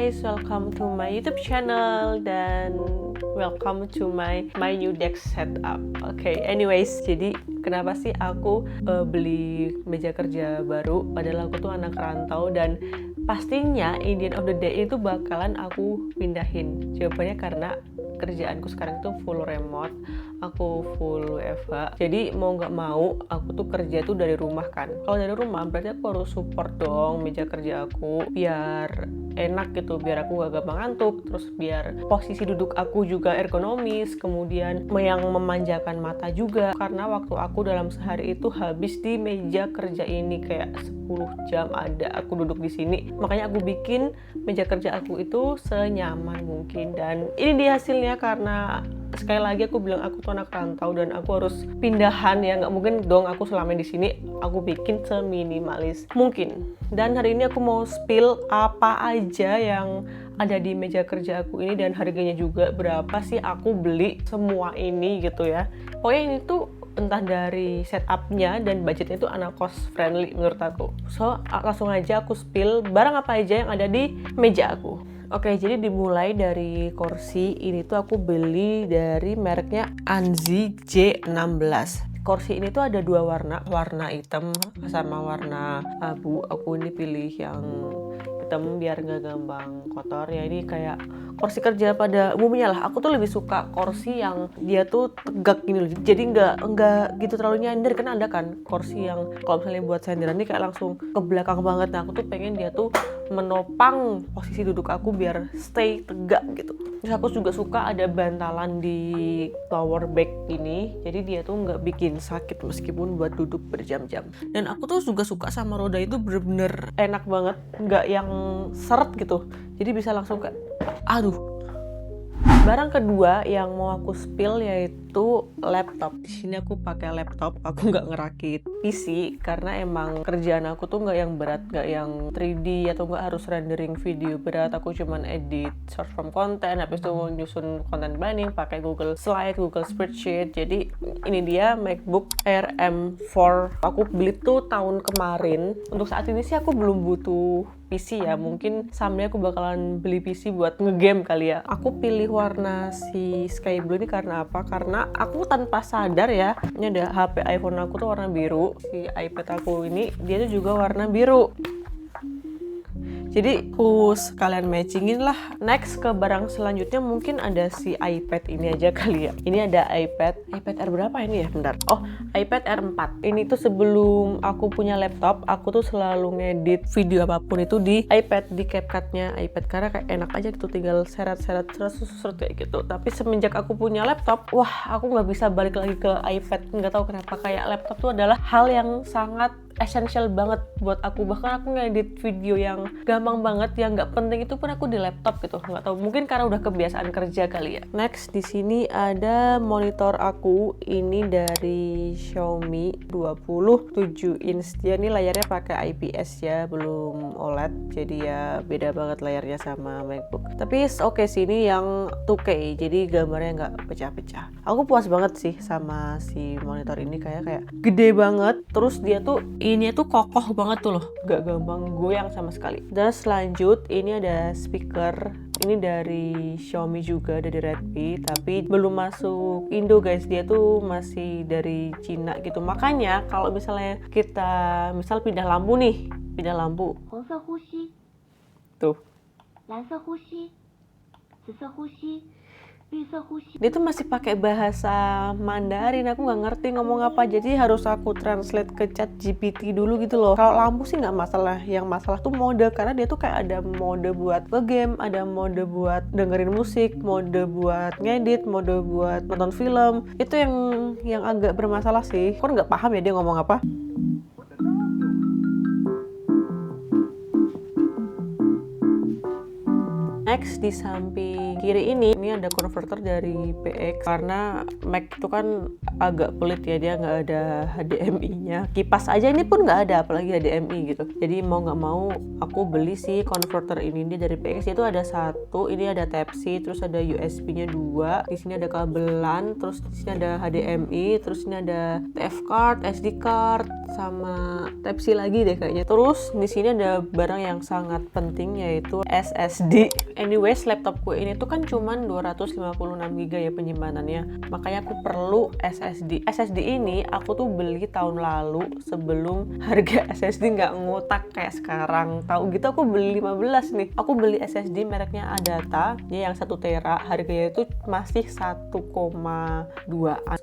guys, welcome to my YouTube channel dan welcome to my new desk setup. Okay, anyways, jadi kenapa sih aku beli meja kerja baru padahal aku tuh anak rantau dan pastinya in the end of the day itu bakalan aku pindahin. Jawabannya karena kerjaanku sekarang tuh full remote, aku full WFH. Jadi mau nggak mau aku tuh kerja tuh dari rumah kan. Kalau dari rumah berarti aku harus support dong meja kerja aku biar enak gitu, biar aku gak gampang ngantuk, terus biar posisi duduk aku juga ergonomis, kemudian yang memanjakan mata juga. Karena waktu aku dalam sehari itu habis di meja kerja ini kayak 10 jam ada aku duduk di sini. Makanya aku bikin meja kerja aku itu senyaman mungkin dan ini dia hasilnya karena sekali lagi aku bilang aku tuh anak rantau dan aku harus pindahan ya, nggak mungkin dong aku selama di sini. Aku bikin seminimalis mungkin. Dan hari ini aku mau spill apa aja yang ada di meja kerja aku ini dan harganya juga berapa sih aku beli semua ini gitu ya. Pokoknya ini tuh entah dari setupnya dan budgetnya itu anak cost friendly menurut aku. So langsung aja aku spill barang apa aja yang ada di meja aku. Oke, jadi dimulai dari kursi. Ini tuh aku beli dari mereknya Anzi J16. Kursi ini tuh ada dua warna hitam sama warna abu. Aku ini pilih yang hitam biar nggak gampang kotor ya. Ini kayak kursi kerja pada umumnya lah. Aku tuh lebih suka kursi yang dia tuh tegak gini loh. Jadi nggak gitu terlalu nyender. Kan ada kan kursi yang kalau misalnya buat senderan ini kayak langsung ke belakang banget. Nah aku tuh pengen dia tuh menopang posisi duduk aku biar stay tegak gitu. Terus aku juga suka ada bantalan di lower back ini, jadi dia tuh nggak bikin sakit meskipun buat duduk berjam-jam. Dan aku tuh juga suka sama roda itu bener-bener enak banget, nggak yang seret gitu. Jadi bisa langsung ke aduh. Barang kedua yang mau aku spill yaitu laptop. Di sini aku pakai laptop, aku nggak ngerakit PC karena emang kerjaan aku tuh nggak yang berat, nggak yang 3D atau nggak harus rendering video berat. Aku cuman edit short form content, habis itu nyusun content planning pakai Google Slide, Google Spreadsheet. Jadi ini dia MacBook Air M4. Aku beli tuh tahun kemarin. Untuk saat ini sih aku belum butuh PC ya, mungkin someday aku bakalan beli PC buat ngegame kali ya. Aku pilih warna si sky blue ini karena apa? Karena aku tanpa sadar ya, ini ada HP iPhone aku tuh warna biru, si iPad aku ini dia tuh juga warna biru. Jadi aku sekalian matchingin lah. Next ke barang selanjutnya mungkin ada si iPad ini aja kali ya. Ini ada iPad Air berapa ini ya? Bentar. Oh, iPad Air 4. Ini tuh sebelum aku punya laptop, aku tuh selalu ngedit video apapun itu di iPad, di CapCut-nya iPad karena kayak enak aja gitu, tinggal seret-seret kayak gitu. Tapi semenjak aku punya laptop, wah aku nggak bisa balik lagi ke iPad. Nggak tahu kenapa, kayak laptop tuh adalah hal yang sangat essential banget buat aku. Bahkan aku ngedit video yang gampang banget, yang nggak penting itu pun aku di laptop gitu. Nggak tahu, mungkin karena udah kebiasaan kerja kali ya. Next di sini ada monitor aku. Ini dari Xiaomi 27 inch. Dia ini layarnya pakai IPS ya, belum OLED. Jadi ya beda banget layarnya sama MacBook. Tapi oke sih, ini yang 2K, jadi gambarnya nggak pecah-pecah. Aku puas banget sih sama si monitor ini, kayak gede banget. Terus dia tuh ini tuh kokoh banget tuh loh, gak gampang goyang sama sekali. Dan selanjut ini ada speaker. Ini dari Xiaomi juga, dari Redmi, tapi belum masuk Indo guys. Dia tuh masih dari Cina gitu. Makanya kalau misalnya kita pindah lampu nih, tuh, dia tuh masih pakai bahasa Mandarin. Aku nggak ngerti ngomong apa, jadi harus aku translate ke ChatGPT dulu gitu loh. Kalau lampu sih nggak masalah, yang masalah tuh mode, karena dia tuh kayak ada mode buat nge-game, ada mode buat dengerin musik, mode buat ngedit, mode buat nonton film. Itu yang agak bermasalah sih. Aku nggak paham ya dia ngomong apa. Next di samping kiri ini ada converter dari PX, karena Mac itu kan agak pelit ya, dia nggak ada HDMI-nya. Kipas aja ini pun nggak ada, apalagi HDMI gitu. Jadi mau nggak mau aku beli si converter ini. Dia dari PX, itu ada satu, ini ada Type-C, terus ada USB-nya 2, di sini ada kabelan, terus di sini ada HDMI, terus ini ada TF card, SD card, sama Type-C lagi deh kayaknya. Terus di sini ada barang yang sangat penting, yaitu SSD. Anyways, laptopku ini tuh kan cuman 256 GB ya penyimpanannya, makanya aku perlu SSD. SSD ini aku tuh beli tahun lalu sebelum harga SSD nggak ngotak kayak sekarang. Tahu gitu aku beli 15 nih. Aku beli SSD mereknya Adata, dia yang 1 tera, harganya itu masih 1,2.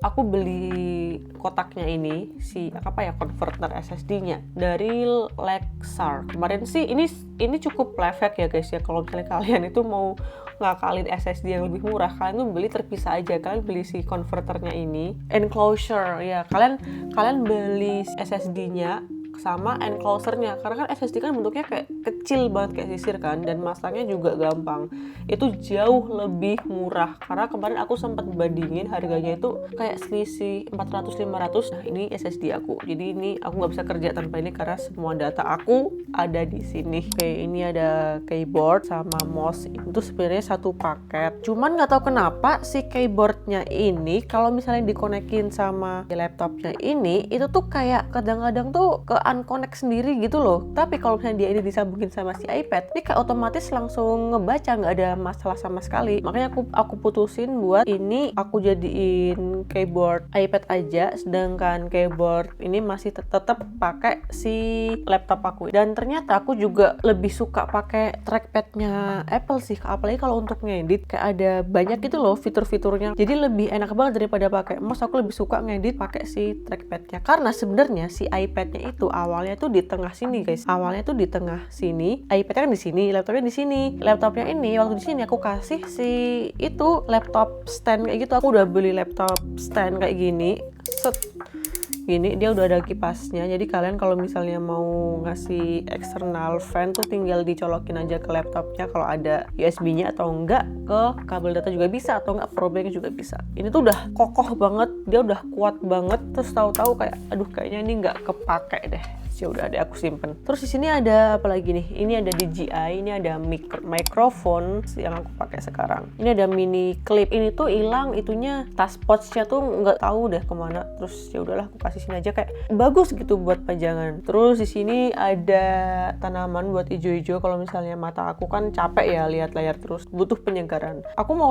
Aku beli kotaknya ini, si apa ya, converter SSD-nya dari Lexar. Kemarin sih ini cukup lefek ya guys ya, kalau misalnya kalian itu mau ngakalin SSD yang lebih murah, kalian tuh beli terpisah aja. Kalian beli si converternya ini, enclosure ya, kalian beli SSD-nya sama enclosure-nya, karena kan SSD kan bentuknya kayak kecil banget kayak sisir kan, dan masangnya juga gampang. Itu jauh lebih murah, karena kemarin aku sempat bandingin harganya itu kayak selisih 400-500. Nah ini SSD aku, jadi ini aku nggak bisa kerja tanpa ini karena semua data aku ada di sini. Oke, ini ada keyboard sama mouse, itu sebenarnya satu paket. Cuman nggak tahu kenapa si keyboardnya ini kalau misalnya dikonekin sama laptopnya ini, itu tuh kayak kadang-kadang tuh ke unconnect sendiri gitu loh. Tapi kalau misalnya dia ini disambungin sama si iPad, ini kayak otomatis langsung ngebaca, nggak ada masalah sama sekali. Makanya aku putusin buat ini aku jadiin keyboard iPad aja, sedangkan keyboard ini masih tetap pakai si laptop aku. Dan ternyata aku juga lebih suka pakai trackpadnya Apple sih, apalagi kalau untuk ngedit, kayak ada banyak gitu loh fitur-fiturnya. Jadi lebih enak banget daripada pakai mouse. Aku lebih suka ngedit pakai si trackpadnya, karena sebenarnya si iPadnya itu awalnya tuh di tengah sini guys. Awalnya tuh di tengah sini, iPadnya kan di sini, laptopnya di sini. Laptopnya ini waktu di sini aku kasih si itu laptop stand kayak gitu. Aku udah beli laptop stand kayak gini. Set. Gini, dia udah ada kipasnya, jadi kalian kalau misalnya mau ngasih external fan tuh tinggal dicolokin aja ke laptopnya kalau ada USB-nya, atau enggak ke kabel data juga bisa, atau enggak powerbank juga bisa. Ini tuh udah kokoh banget, dia udah kuat banget. Terus tahu-tahu kayak aduh kayaknya ini nggak kepake deh. Ya udah deh aku simpen. Terus di sini ada apa lagi nih? Ini ada DJI, ini ada microphone yang aku pakai sekarang. Ini ada mini clip. Ini tuh hilang itunya, tas pouch-nya tuh nggak tahu deh kemana. Terus ya udahlah aku kasih sini aja, kayak bagus gitu buat pajangan. Terus di sini ada tanaman buat ijo-ijo kalau misalnya mata aku kan capek ya lihat layar terus, butuh penyegaran. Aku mau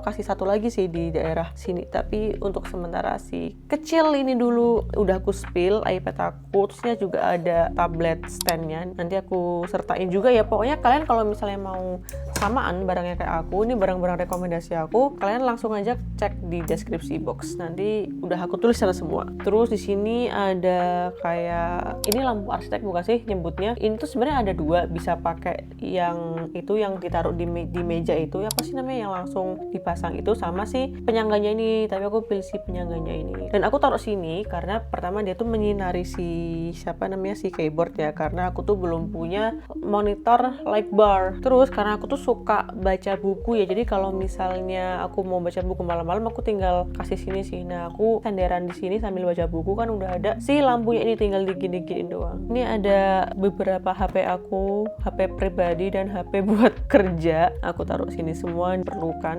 kasih satu lagi sih di daerah sini, tapi untuk sementara sih kecil ini dulu udah aku spill iPad aku. Terusnya juga ada tablet standnya, nanti aku sertain juga ya. Pokoknya kalian kalau misalnya mau samaan barangnya kayak aku, ini barang-barang rekomendasi aku, kalian langsung aja cek di deskripsi box, nanti udah aku tulis sana semua. Terus di sini ada kayak ini lampu arsitek bukan sih nyebutnya. Ini tuh sebenarnya ada dua, bisa pakai yang itu yang ditaruh di meja itu, apa sih namanya, yang langsung dipasang itu, sama si penyangganya ini. Tapi aku pilih si penyangganya ini, dan aku taruh sini karena pertama dia tuh menyinari si si keyboard ya, karena aku tuh belum punya monitor light bar. Terus karena aku tuh suka baca buku ya, jadi kalau misalnya aku mau baca buku malam-malam aku tinggal kasih sini sih. Nah aku senderan di sini sambil baca buku, kan udah ada si lampunya ini, tinggal digini-giniin doang. Ini ada beberapa HP aku, HP pribadi dan HP buat kerja, aku taruh sini semua, diperlukan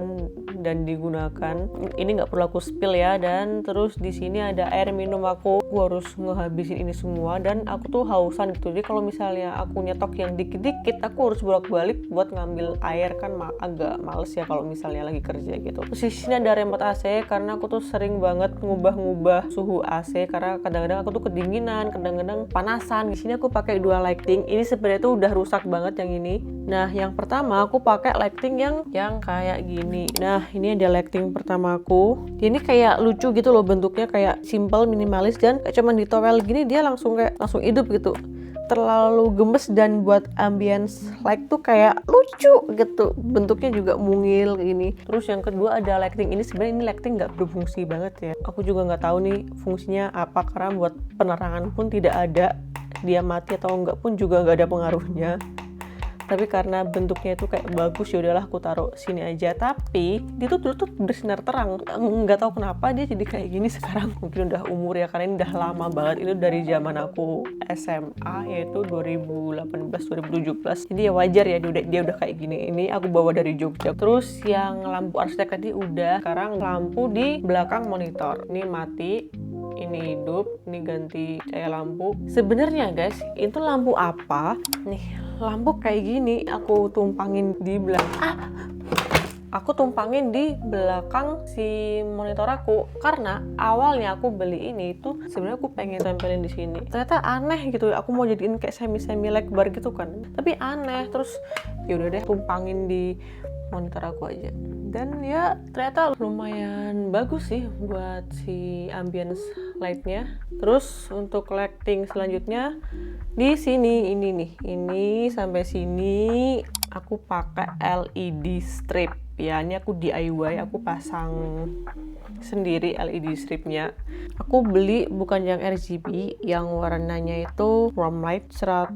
dan digunakan. Ini nggak perlu aku spill ya. Dan terus di sini ada air minum aku harus ngehabisin ini semua, dan aku tuh hausan gitu. Jadi kalau misalnya aku nyetok yang dikit-dikit, aku harus bolak-balik buat ngambil air, kan agak males ya kalau misalnya lagi kerja gitu. Terus di sini ada remote AC, karena aku tuh sering banget ngubah-ngubah suhu AC, karena kadang-kadang aku tuh kedinginan, kadang-kadang panasan. Di sini aku pakai dua lighting. Ini sebenarnya tuh udah rusak banget yang ini. Nah, yang pertama aku pakai lighting yang kayak gini. Nah, ini ada lighting pertama aku. Ini kayak lucu gitu loh bentuknya, kayak simple, minimalis, dan kayak cuman ditowel gini dia langsung hidup gitu. Terlalu gemes, dan buat ambience light tuh kayak lucu gitu. Bentuknya juga mungil gini. Terus yang kedua ada lighting. Ini sebenarnya ini lighting nggak berfungsi banget ya. Aku juga nggak tahu nih fungsinya apa, karena buat penerangan pun tidak ada. Dia mati atau enggak pun juga nggak ada pengaruhnya. tapi karena bentuknya itu kayak bagus, ya udahlah aku taruh sini aja. Tapi dia tuh dulu tuh bersinar terang, nggak tahu kenapa dia jadi kayak gini sekarang. Mungkin udah umur ya, karena ini udah lama banget, ini dari zaman aku SMA, yaitu 2018-2017. jadi ya wajar ya dia udah kayak gini. Ini aku bawa dari Jogja. Terus yang lampu arsitek tadi udah, sekarang lampu di belakang monitor ini mati, ini hidup, ini ganti cahaya lampu. Sebenarnya guys, itu lampu apa? Nih, lampu kayak gini aku tumpangin di belakang si monitor aku, karena awalnya aku beli ini tuh sebenarnya aku pengen tempelin di sini. Ternyata aneh gitu, aku mau jadiin kayak semi lebar gitu kan, tapi aneh. Terus ya udah deh, tumpangin di monitor aku aja. Dan ya ternyata lumayan bagus sih buat si ambience lightnya. Terus untuk lighting selanjutnya di sini, ini sampai sini aku pakai LED strip. Ya ini aku DIY, aku pasang sendiri LED stripnya. Aku beli bukan yang RGB, yang warnanya itu warm light 100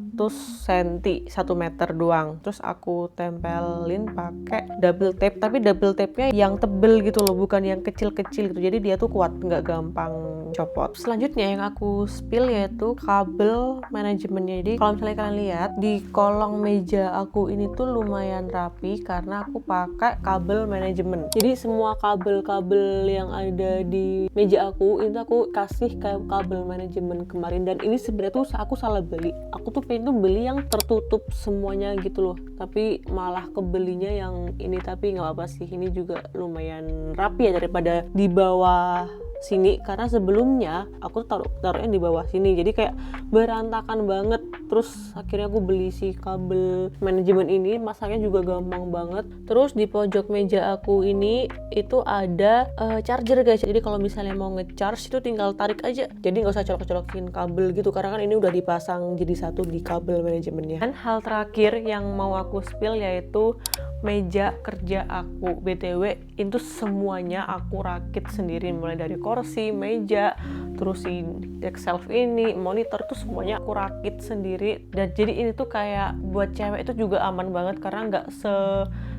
cm, 1 meter doang. Terus aku tempelin pakai double tape, tapi double tape-nya yang tebel gitu loh, bukan yang kecil-kecil gitu. Jadi dia tuh kuat, nggak gampang copot. Selanjutnya yang aku spill yaitu kabel manajemennya. Jadi kalau misalnya kalian lihat di kolong meja aku ini tuh lumayan rapi karena aku pakai kabel manajemen. Jadi semua kabel-kabel yang ada di meja aku itu aku kasih kayak kabel manajemen kemarin. Dan ini sebenarnya tuh aku salah beli. Aku tuh pengen tuh beli yang tertutup semuanya gitu loh, tapi malah kebelinya yang ini. Tapi nggak apa-apa sih, ini juga lumayan rapi ya daripada di bawah sini, karena sebelumnya aku taruhnya di bawah sini, jadi kayak berantakan banget. Terus akhirnya aku beli si kabel manajemen ini, masangnya juga gampang banget. Terus di pojok meja aku ini itu ada charger guys, jadi kalau misalnya mau ngecharge itu tinggal tarik aja, jadi nggak usah colok-colokin kabel gitu, karena kan ini udah dipasang jadi satu di kabel manajemennya. Dan hal terakhir yang mau aku spill yaitu meja kerja aku. BTW itu semuanya aku rakit sendiri, mulai dari kursi, meja, terus si desk shelf ini, monitor, tuh semuanya aku rakit sendiri. Dan jadi ini tuh kayak buat cewek itu juga aman banget, karena nggak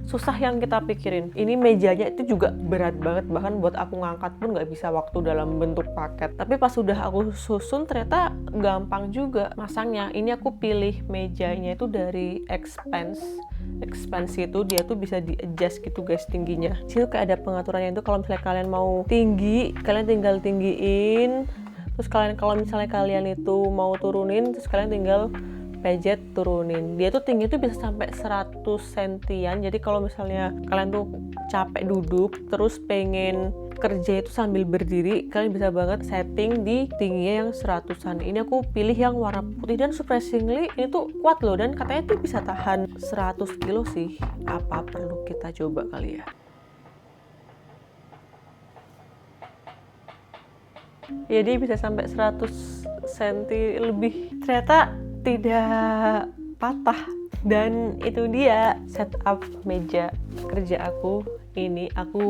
susah yang kita pikirin. Ini mejanya itu juga berat banget, bahkan buat aku ngangkat pun nggak bisa waktu dalam bentuk paket. Tapi pas udah aku susun ternyata gampang juga masangnya. Ini aku pilih mejanya itu dari Expanse itu, dia tuh bisa di adjust gitu guys tingginya. Situ kayak ada pengaturannya itu, kalau misalnya kalian mau tinggi, kalian tinggal tinggiin. Terus kalau misalnya kalian itu mau turunin, terus kalian tinggal pejet turunin. Dia tuh tinggi tuh bisa sampai 100 sentian. Jadi kalau misalnya kalian tuh capek duduk terus pengen kerja itu sambil berdiri, kalian bisa banget setting di tingginya yang 100-an. Ini aku pilih yang warna putih, dan surprisingly ini tuh kuat loh, dan katanya tuh bisa tahan 100 kilo sih. Apa perlu kita coba kali ya? Jadi bisa sampai 100 cm lebih. Ternyata tidak patah. Dan itu dia setup meja kerja aku. Ini aku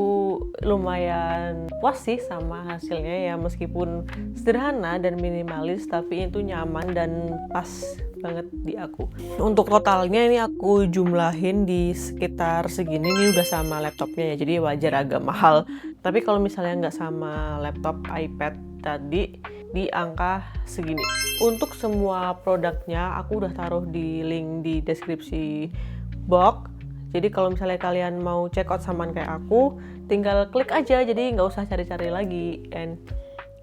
lumayan puas sih sama hasilnya ya, meskipun sederhana dan minimalis, tapi itu nyaman dan pas banget di aku. Untuk totalnya ini aku jumlahin di sekitar segini. Ini udah sama laptopnya ya, jadi wajar agak mahal. Tapi kalau misalnya nggak sama laptop, iPad tadi, di angka segini. Untuk semua produknya aku udah taruh di link di deskripsi box. Jadi kalau misalnya kalian mau check out samaan kayak aku, tinggal klik aja, jadi nggak usah cari-cari lagi. And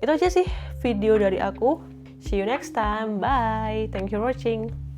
itu aja sih video dari aku. See you next time. Bye. Thank you for watching.